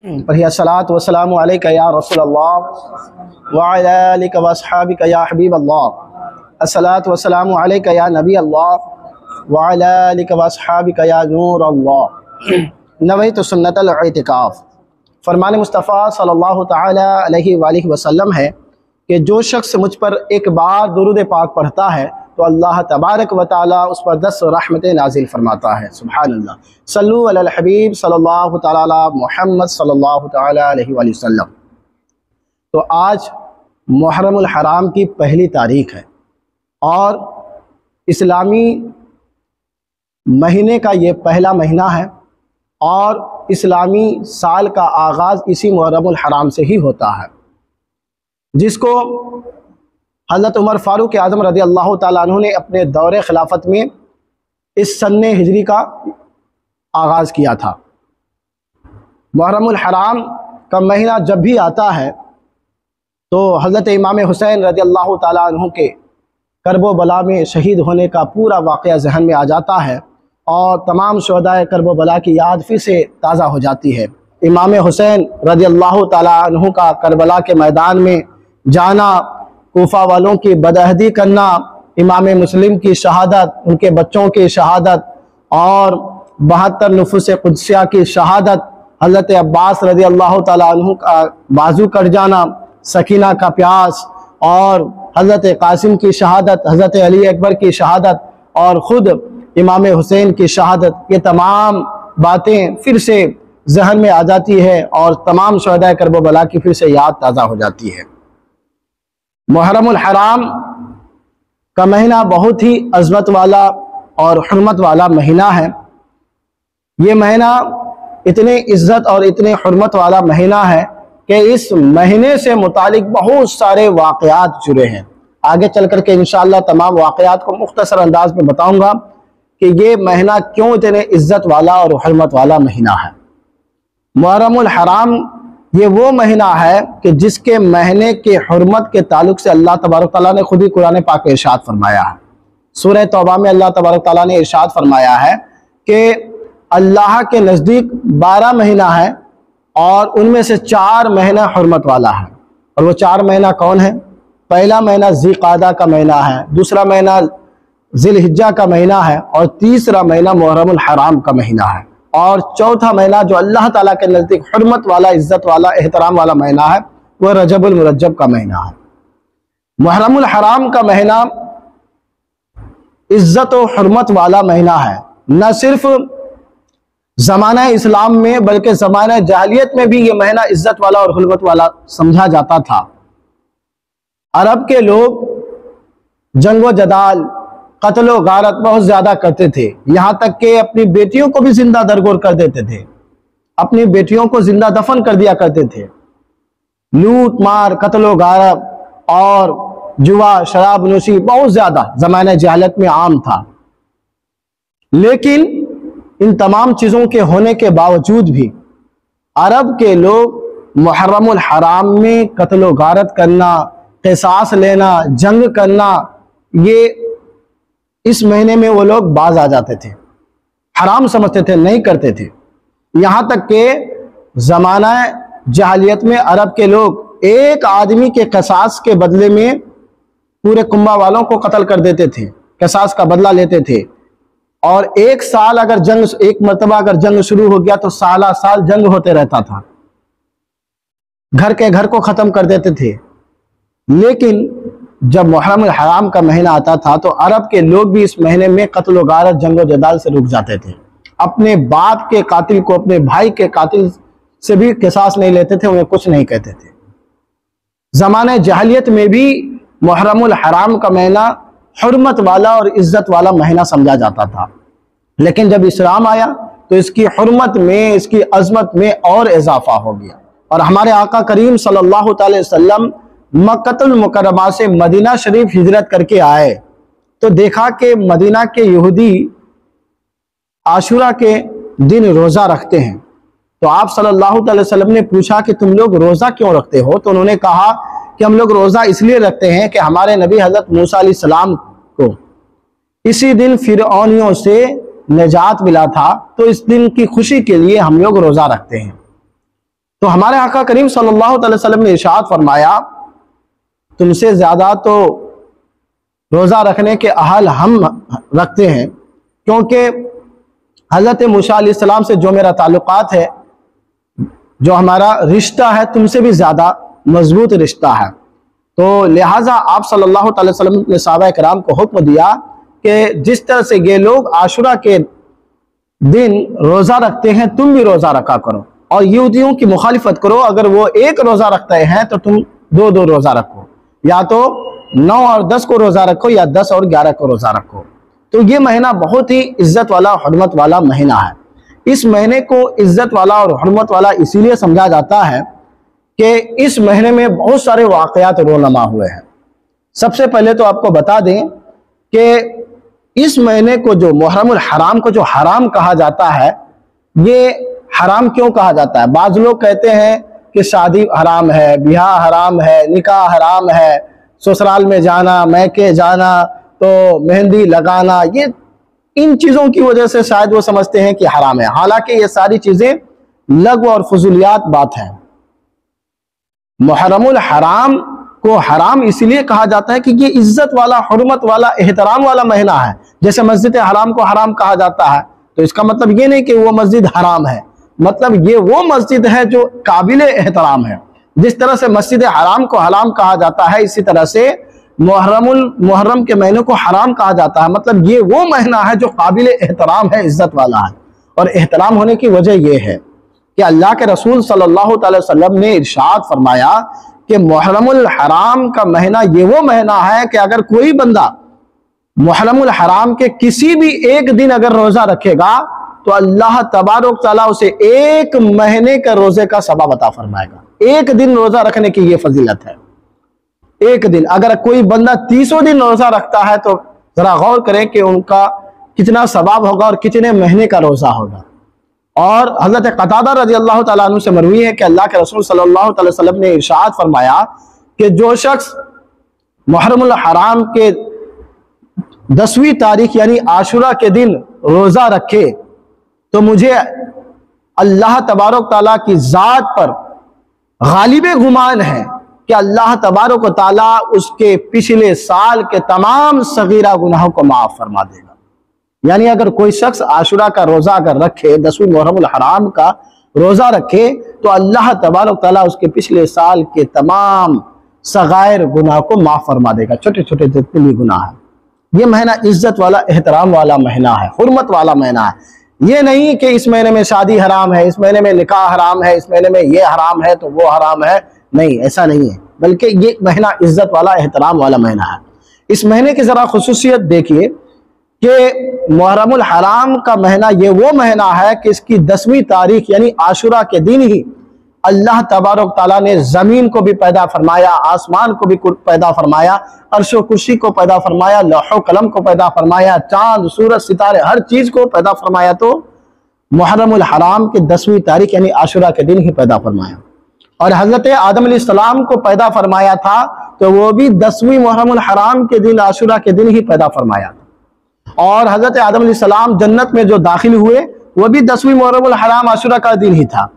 पढ़िए अस्सलातु वस्सलामु अलैका या रसूलल्लाह व अला आलिका व अस्हाबिका या हबीबल्लाह। अस्सलातु वस्सलामु अलैका या नबी अल्लाह व अला आलिका व अस्हाबिका या नूर अल्लाह। नवैतु सुन्नतल इतिकाफ़। फरमान मुस्तफ़ा सल्लल्लाहु तआला अलैहि वसल्लम है कि जो शख्स मुझ पर एक बार दुरूद पाक पढ़ता है तो अल्लाह तबारक व तआला उस पर 10 रहमतें नाजिल फरमाता है। सुभान अल्लाह। सल्लु अलल हबीब सल्लल्लाहु तआला अला मुहम्मद सल्लल्लाहु तआला अलैहि वसल्लम। तो आज मुहर्रमुल हराम की पहली तारीख है और इस्लामी महीने का ये पहला महीना है और इस्लामी साल का आगाज़ इसी मुहर्रमुल हराम से ही होता है, जिसको हज़रत उमर फ़ारूक आज़म रज़ी अल्लाह ताला अन्हु ने अपने दौरे खिलाफत में इस सन्ने हिजरी का आगाज़ किया था। मुहर्रमुल हराम का महीना जब भी आता है तो हज़रत इमाम हुसैन रज़ी अल्लाह ताला अन्हु के करबो बला में शहीद होने का पूरा वाक़या जहन में आ जाता है और तमाम शुहदाए करबो बला की याद फिर से ताज़ा हो जाती है। इमाम हुसैन रज़ी अल्लाह ताला अन्हु का करबला के मैदान में जाना, कूफा वालों की बदअहदी करना, इमाम मुस्लिम की शहादत, उनके बच्चों की शहादत और 72 नुफूस कुदसिया की शहादत, हज़रत अब्बास रज़ी अल्लाह ताला अन्हु का बाजू कट जाना, सकीना का प्यास और हज़रत कासिम की शहादत, हज़रत अली अकबर की शहादत और ख़ुद इमाम हुसैन की शहादत, ये तमाम बातें फिर से जहन में आ जाती है और तमाम शुहदाए करबो बला की फिर से याद ताज़ा हो जाती है। मुहर्रमुल हराम का महीना बहुत ही अज़मत वाला और हुर्मत वाला महीना है। ये महीना इतने इज़्ज़त और इतने हुर्मत वाला महीना है कि इस महीने से मुतालिक बहुत सारे वाक़यात जुड़े हैं। आगे चल कर के इंशाअल्लाह तमाम वाक़यात को मुख्तसर अंदाज में बताऊंगा कि ये महीना क्यों इतने इज़्ज़त वाला और हुर्मत वाला महीना है। मुहर्रमुल हराम ये वो महीना है कि जिसके महीने के हुर्मत के ताल्लुक से अल्लाह तबारक तआला ने खुद ही कुरान पाक में इरशाद फरमाया है। सूरह तौबा में अल्लाह तबारक तआला ने इरशाद फरमाया है कि अल्लाह के नज़दीक 12 महीना है और उनमें से 4 महीना हुर्मत वाला है। और वो 4 महीना कौन है? पहला महीना ज़िलक़ादा का महीना है, दूसरा महीना ज़िलहिज्जा का महीना है और तीसरा महीना मुहर्रमुल हराम का महीना है और चौथा महीना जो अल्लाह ताला के नज़दीक हुर्मत वाला, इज़्ज़त वाला, एहतराम वाला महीना है वह रजबुल मुरज्जब का महीना है। मुहर्रमुल हराम का महीना इज़्ज़त और हुर्मत वाला महीना है। न सिर्फ ज़माना इस्लाम में बल्कि ज़माना जाहिलियत में भी ये महीना इज़्ज़त वाला और हुर्मत वाला समझा जाता था। अरब के लोग जंगो जदाल, कत्लो गारत बहुत ज्यादा करते थे, यहाँ तक कि अपनी बेटियों को भी जिंदा दरगोर कर देते थे, अपनी बेटियों को जिंदा दफन कर दिया करते थे। लूट मार, कत्लो गारत और जुआ, शराब नोशी बहुत ज्यादा ज़माने जहालत में आम था। लेकिन इन तमाम चीज़ों के होने के बावजूद भी अरब के लोग मुहर्रमुल हराम में कत्लो गारत करना, क़िसास लेना, जंग करना, ये इस महीने में वो लोग बाज आ जाते थे, हराम समझते थे, नहीं करते थे। यहाँ तक कि ज़माना जहालियत में अरब के लोग एक आदमी के क़िसास के बदले में पूरे कुंबा वालों को कत्ल कर देते थे, क़िसास का बदला लेते थे। और एक साल अगर जंग, एक मरतबा अगर जंग शुरू हो गया तो साला साल जंग होते रहता था, घर के घर को ख़त्म कर देते थे। लेकिन जब मुहर्रमुल हराम का महीना आता था तो अरब के लोग भी इस महीने में कत्ल गारत, जंगो जदाल से रुक जाते थे। अपने बाप के कातिल को, अपने भाई के कातिल से भी क़िसास नहीं लेते थे, उन्हें कुछ नहीं कहते थे। ज़माने जहालियत में भी मुहर्रमुल हराम का महीना हुर्मत वाला और इज़्ज़त वाला महीना समझा जाता था। लेकिन जब इस्लाम आया तो इसकी हुर्मत में, इसकी अज़मत में और इजाफा हो गया। और हमारे आका करीम सल्लल्लाहु अलैहि वसल्लम मक्कतुल मुकर्रमा से मदीना शरीफ हिजरत करके आए तो देखा कि मदीना के यहूदी आशुरा के दिन रोज़ा रखते हैं। तो आप सल्लल्लाहु अलैहि वसल्लम ने पूछा कि तुम लोग रोज़ा क्यों रखते हो? तो उन्होंने कहा कि हम लोग रोज़ा इसलिए रखते हैं कि हमारे नबी हज़रत मूसा अलैहिस्सलाम को इसी दिन फिरौनियों से निजात मिला था, तो इस दिन की खुशी के लिए हम लोग रोज़ा रखते हैं। तो हमारे आका करीम सल्लल्लाहु अलैहि वसल्लम ने इरशाद फरमाया, तुमसे ज्यादा तो रोजा रखने के अहल हम रखते हैं, क्योंकि हजरत मूसा अलैहिस्सलाम से जो मेरा ताल्लुकात है, जो हमारा रिश्ता है, तुमसे भी ज्यादा मजबूत रिश्ता है। तो लिहाजा आप सल्लल्लाहु अलैहि वसल्लम ने सहाबा किराम को हुक्म दिया कि जिस तरह से ये लोग आशुरा के दिन रोजा रखते हैं, तुम भी रोजा रखा करो और यहूदियों की मुखालिफत करो। अगर वो एक रोजा रखते हैं तो तुम दो दो रोजा रखो, या तो 9 और 10 को रोजा रखो या 10 और 11 को रोजा रखो। तो ये महीना बहुत ही इज्जत वाला, हुर्मत वाला महीना है। इस महीने को इज्जत वाला और हुर्मत वाला इसीलिए समझा जाता है कि इस महीने में बहुत सारे वाकयात रोनमा हुए हैं। सबसे पहले तो आपको बता दें कि इस महीने को जो मुहर्रमुल हराम को जो हराम कहा जाता है, ये हराम क्यों कहा जाता है? बाज लोग कहते हैं कि शादी हराम है, ब्याह हराम है, निकाह हराम है, ससुराल में जाना, मैके जाना, तो मेहंदी लगाना, ये इन चीजों की वजह से शायद वो समझते हैं कि हराम है। हालांकि ये सारी चीजें लग़्व और फजूलियात बात है। मुहर्रमुल हराम को हराम इसलिए कहा जाता है कि ये इज्जत वाला, हुर्मत वाला, एहतराम वाला महीना है। जैसे मस्जिद हराम को हराम कहा जाता है, तो इसका मतलब ये नहीं कि वो मस्जिद हराम है, मतलब ये वो मस्जिद है जो काबिल एहतराम है। जिस तरह से मस्जिद हराम को हराम कहा जाता है, इसी तरह से मुहर्रम के महीने को हराम कहा जाता है, मतलब ये वो महीना है जो काबिल एहतराम है, इज्जत वाला है। और एहतराम होने की वजह यह है कि अल्लाह के रसूल सल्लल्लाहु अलैहि वसल्लम ने इरशाद फरमाया कि मुहर्रमुल हराम का महीना ये वो महीना है कि अगर कोई बंदा मुहर्रमुल हराम के किसी भी एक दिन अगर रोजा रखेगा तो अल्लाह तबारक तआला उसे एक महीने के रोजे का सवाब अता फरमाएगा। एक दिन रोजा रखने की ये फजीलत है। एक दिन अगर कोई बंदा 30 दिन रोजा रखता है तो जरा गौर करें कि उनका कितना सवाब होगा और कितने महीने का रोजा होगा। और हजरत कतादा रज़ी अल्लाह तआला अन्हु से मरवी है कि अल्लाह के रसूल सल्लल्लाहु अलैहि वसल्लम ने इरशाद फरमाया कि जो शख्स मुहर्रमुल हराम के 10वीं तारीख यानी आशुरा के दिन रोजा रखे तो मुझे अल्लाह तबारक तआला की जात पर गालिबे गुमान है कि अल्लाह तबारक तआला उसके पिछले साल के तमाम सगीरा गुनाहों को माफ फरमा देगा। यानी अगर कोई शख्स आशुरा का रोजा अगर रखे, 10वीं मुहर्रमुल हराम का रोजा रखे, तो अल्लाह तबारक तआला उसके पिछले साल के तमाम सगायर गुनाह को माफ फरमा देगा, छोटे छोटे जितने भी गुनाह है। ये महीना इज्जत वाला, एहतराम वाला महीना है, हुर्मत वाला महीना है। ये नहीं कि इस महीने में शादी हराम है, इस महीने में निकाह हराम है, इस महीने में ये हराम है तो वो हराम है, नहीं, ऐसा नहीं है। बल्कि ये महीना इज्जत वाला, एहतराम वाला महीना है। इस महीने की जरा खुसूसियत देखिए कि मुहर्रमुल हराम का महीना ये वो महीना है कि इसकी 10वीं तारीख यानी आशुरा के दिन ही अल्लाह तबारक तआला ने जमीन को भी पैदा फरमाया, आसमान को भी पैदा फरमाया, अर्शो कुर्सी को पैदा फरमाया, लौहो कलम को पैदा फरमाया, चांद सूरज सितारे हर चीज को पैदा फरमाया। तो मुहर्रमुल हराम के 10वीं तारीख यानी आशुरा के दिन ही पैदा फरमाया। और हजरत आदम अलैहिस्सलाम को पैदा फरमाया था तो वो भी 10वीं मुहर्रमुल हराम के दिन, आशुरा के दिन ही पैदा फरमाया था। और हजरत आदम अलैहिस्सलाम जन्नत में जो दाखिल हुए वो भी 10वीं मुहर्रमुल हराम आशुरा का दिन ही था।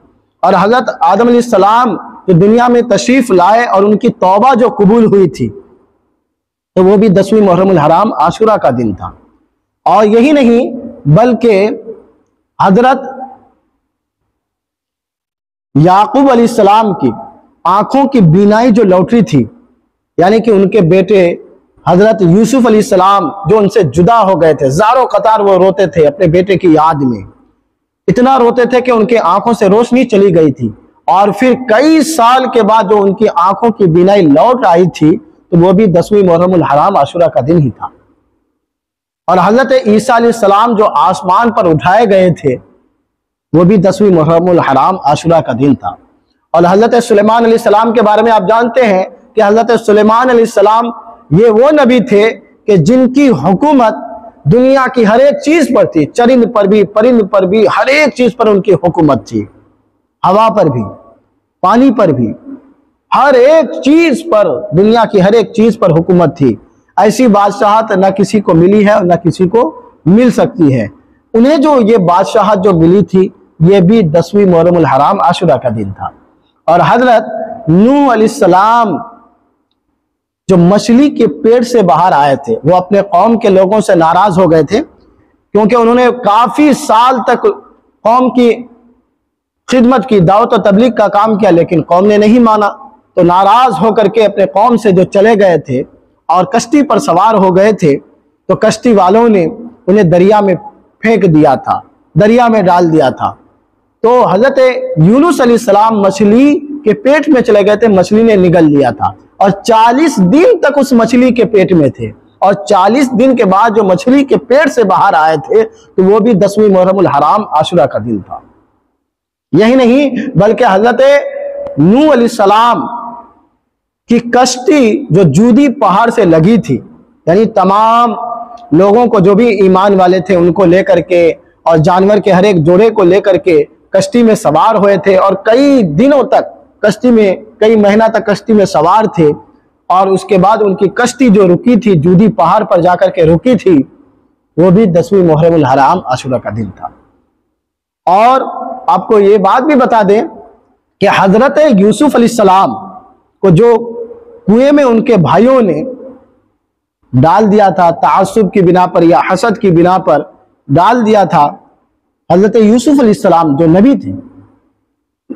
और हजरत आदम अलैहिस्सलाम जो दुनिया में तशरीफ लाए और उनकी तौबा जो कबूल हुई थी तो वो भी 10वीं मुहर्रमुल हराम आशुरा का दिन था। और यही नहीं बल्कि हजरत याकूब अलैहिस्सलाम की आंखों की बीनाई जो लौटी थी, यानी कि उनके बेटे हजरत यूसुफ अलैहिस्सलाम जो उनसे जुदा हो गए थे, ज़ारो कतार वो रोते थे अपने बेटे की याद में, इतना रोते थे कि उनके आंखों से रोशनी चली गई थी। और फिर कई साल के बाद जो उनकी आंखों की बीनाई लौट आई थी तो वो भी 10वीं मुहर्रमुल हराम आशुरा का दिन ही था। और हजरत ईसा अलैहिस्सलाम जो आसमान पर उठाए गए थे वो भी 10वीं मुहर्रमुल हराम आशुरा का दिन था। और हजरत सुलेमान अलैहिस्सलाम के बारे में आप जानते हैं कि हजरत सुलेमान अलैहिस्सलाम ये वो नबी थे कि जिनकी हुकूमत दुनिया की हर एक चीज पर थी, चरिंद पर भी, परिंद पर भी, हर एक चीज पर उनकी हुकूमत थी, हवा पर भी, पानी पर भी, हर एक चीज पर, दुनिया की हर एक चीज पर हुकूमत थी। ऐसी बादशाहत न किसी को मिली है और न किसी को मिल सकती है। उन्हें जो ये बादशाहत जो मिली थी ये भी 10वीं मुहर्रमुल हराम आशुरा का दिन था। और हजरत नूह अलैहिस्सलाम जो मछली के पेट से बाहर आए थे, वो अपने कौम के लोगों से नाराज हो गए थे, क्योंकि उन्होंने काफी साल तक कौम की खिदमत की, दावत और तबलीग का काम किया, लेकिन कौम ने नहीं माना। तो नाराज होकर के अपने कौम से जो चले गए थे और कश्ती पर सवार हो गए थे, तो कश्ती वालों ने उन्हें दरिया में फेंक दिया था, दरिया में डाल दिया था। तो हजरत यूनुस अलैहिस्सलाम मछली के पेट में चले गए थे, मछली ने निगल लिया था और 40 दिन तक उस मछली के पेट में थे, और 40 दिन के बाद जो मछली के पेट से बाहर आए थे, तो वो भी 10वीं मुहर्रमुल हराम आशुरा का दिन था। यही नहीं बल्कि हजरत नूह अलैहिस्सलाम की कश्ती जो जूदी पहाड़ से लगी थी, यानी तमाम लोगों को जो भी ईमान वाले थे उनको लेकर के और जानवर के हर एक जोड़े को लेकर के कश्ती में सवार हुए थे, और कई दिनों तक कश्ती में, कई महीना तक कश्ती में सवार थे। और उसके बाद उनकी कश्ती जो रुकी थी, जूदी पहाड़ पर जाकर के रुकी थी, वो भी 10वीं मुहर्रमुल हराम आशुरा का दिन था। और आपको ये बात भी बता दें कि हजरत यूसुफ अलैहिस्सलाम को जो कुएं में उनके भाइयों ने डाल दिया था, ताअस्सुब की बिना पर या हसद की बिना पर डाल दिया था, हजरत यूसुफ अलैहिस्सलाम जो नबी थे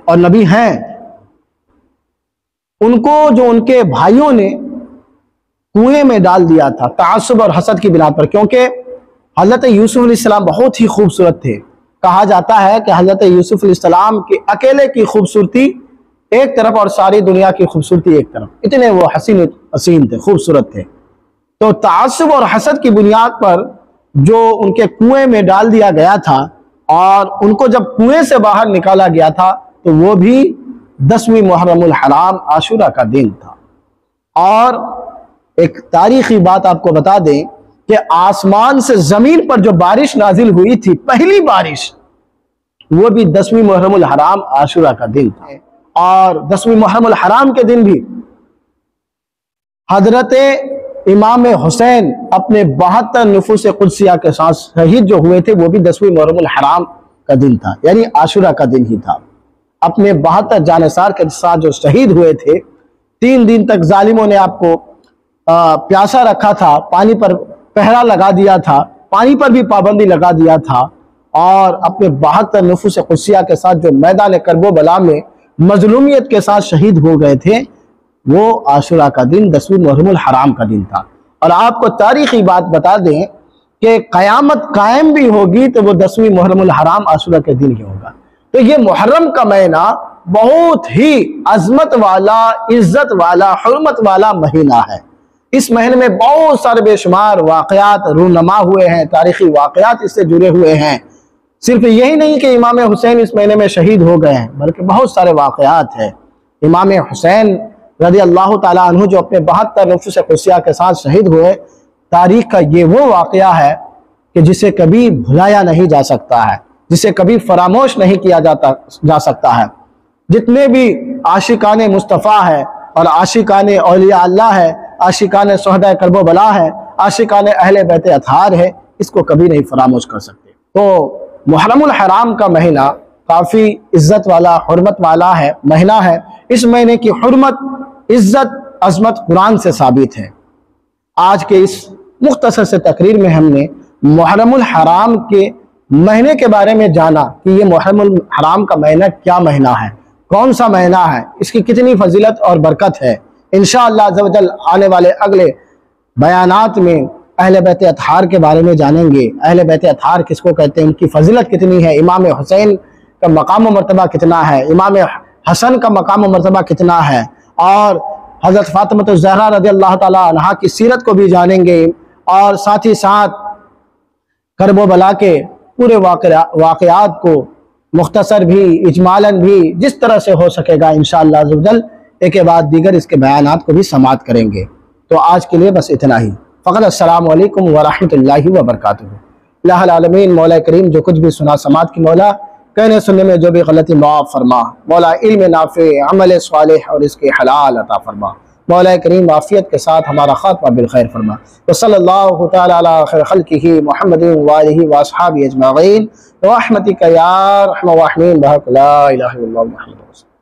और नबी हैं, उनको जो उनके भाइयों ने कुएं में डाल दिया था ताअस्सुब और हसद की बिना पर, क्योंकि हजरत यूसुफ अलैहिस्सलाम बहुत ही खूबसूरत थे। कहा जाता है कि हजरत यूसुफ अलैहिस्सलाम के अकेले की खूबसूरती एक तरफ और सारी दुनिया की खूबसूरती एक तरफ, इतने वो हसीन थे, खूबसूरत थे। तो ताअस्सुब और हसद की बुनियाद पर जो उनके कुएं में डाल दिया गया था और उनको जब कुएं से बाहर निकाला गया था, तो वो भी 10वीं मुहर्रमुल हराम आशुरा का दिन था। और एक तारीखी बात आपको बता दें कि आसमान से जमीन पर जो बारिश नाजिल हुई थी, पहली बारिश, वो भी 10वीं मुहर्रमुल हराम आशुरा का दिन था। और 10वीं मुहर्रमुल हराम के दिन भी हजरत इमाम हुसैन अपने 72 नुफूस कुदसिया के साथ शहीद जो हुए थे, वो भी 10वीं मुहर्रमुल हराम का दिन था, यानी आशुरा का दिन ही था। अपने 72 जानसार के साथ जो शहीद हुए थे, 3 दिन तक जालिमों ने आपको प्यासा रखा था, पानी पर पहरा लगा दिया था, पानी पर भी पाबंदी लगा दिया था, और अपने 72 नुफूस कुदसिया के साथ जो मैदान करबला में मजलूमियत के साथ शहीद हो गए थे, वो आशुरा का दिन 10वीं मुहर्रमुल हराम का दिन था। और आपको तारीखी बात बता दें कि क़यामत कायम भी होगी तो वो 10वीं मुहर्रमुल हराम आशुरा के दिन ही होगा। तो ये मुहर्रम का महीना बहुत ही अजमत वाला, इज्जत वाला, हुर्मत वाला महीना है। इस महीने में बहुत सारे बेशुमार वाक़यात रूनमा हुए हैं, तारीखी वाक़यात इससे जुड़े हुए हैं। सिर्फ यही नहीं कि इमाम हुसैन इस महीने में शहीद हो गए हैं, बल्कि बहुत सारे वाक़यात हैं। इमाम हुसैन रज़ी अल्लाह ताला अन्हु जो अपने 72 नुफूस कुदसिया के साथ शहीद हुए, तारीख का ये वो वाक़या है कि जिसे कभी भुलाया नहीं जा सकता है, जिसे कभी फरामोश नहीं किया जा सकता है। जितने भी आशिकाने मुस्तफ़ा है और आशिकाने औलिया अल्लाह है, आशिकाने शुहदा करबला है, आशिकाने अहले बैत अतहार है, इसको कभी नहीं फरामोश कर सकते। तो मुहर्रमुल हराम का महीना काफ़ी इज्जत वाला, हुर्मत वाला है, महीना है। इस महीने की हुर्मत, इज्जत, अजमत कुरान से साबित है। आज के इस मुख्तसर से तकरीर में हमने मुहर्रमुल हराम के महीने के बारे में जाना कि ये मुहर्रमुल हराम का महीना क्या महीना है, कौन सा महीना है, इसकी कितनी फजीलत और बरकत है। इंशाअल्लाह अज़्ज़ व जल आने वाले अगले बयानात में अहले बैत अतहार के बारे में जानेंगे। अहले बैत अतहार किसको कहते हैं, उनकी फजीलत कितनी है, इमाम हुसैन का मकाम व मर्तबा कितना है, इमाम हसन का मकाम व मर्तबा कितना है, और हज़रत फ़ातिमा ज़हरा रज़ी अल्लाह ताला अन्हा की सीरत को भी जानेंगे, और साथ ही साथ करबला के पूरे वाक़यात को मुख्तसर भी, इजमालन भी, जिस तरह से हो सकेगा इंशाअल्लाह अज़्ज़ व जल एक के बाद दीगर इसके बयानात को भी समाअत करेंगे। तो आज के लिए बस इतना ही। फ़क़त अस्सलामु अलैकुम व रहमतुल्लाहि व बरकातुहू। इलाहुल आलमीन मौला करीम जो कुछ भी सुना समाअत की मौला, कहने सुनने में जो भी गलती माफ़ फरमा, मौला इल्म नाफ़े, अमल सालेह और इसके हलाल अता फरमा। मौला करीम आफ़ियत के साथ हमारा खात्मा बिलखैर फरमा। व सल्लल्लाहु तआला अला खैर खल्क़िही मुहम्मदिन व आलिही व अस्हाबिही अजमईन। रहमतिका या अरहमर राहिमीन। ला इलाहा इल्लल्लाह मुहम्मदुर रसूलुल्लाह।